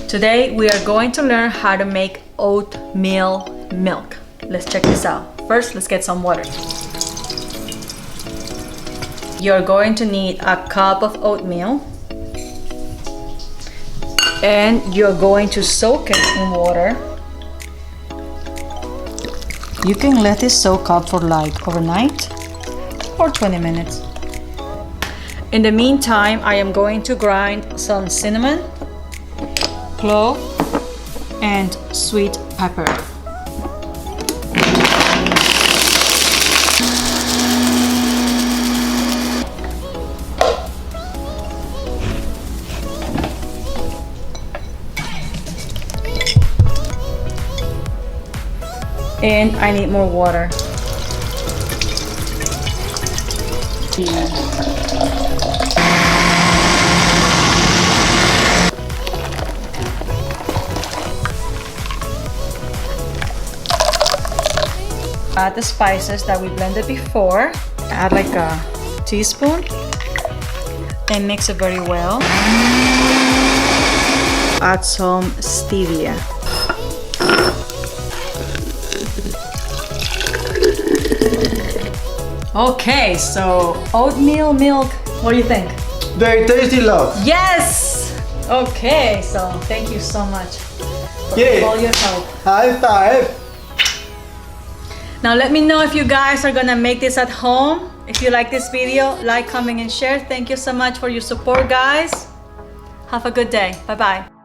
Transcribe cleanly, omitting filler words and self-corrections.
Today we are going to learn how to make oatmeal milk. Let's check this out. First, let's get some water. You're going to need a cup of oatmeal and you're going to soak it in water. You can let this soak up for like overnight or 20 minutes. In the meantime, I am going to grind some cinnamon, clove, and sweet pepper. And I need more water. Add the spices that we blended before. Add like a teaspoon and mix it very well. Add some stevia. Okay, so oatmeal milk, what do you think? Very tasty, love. Yes! Okay, so thank you so much for all your help. High five. Now let me know if you guys are gonna make this at home. If you like this video, like, comment, and share. Thank you so much for your support, guys. Have a good day. Bye-bye.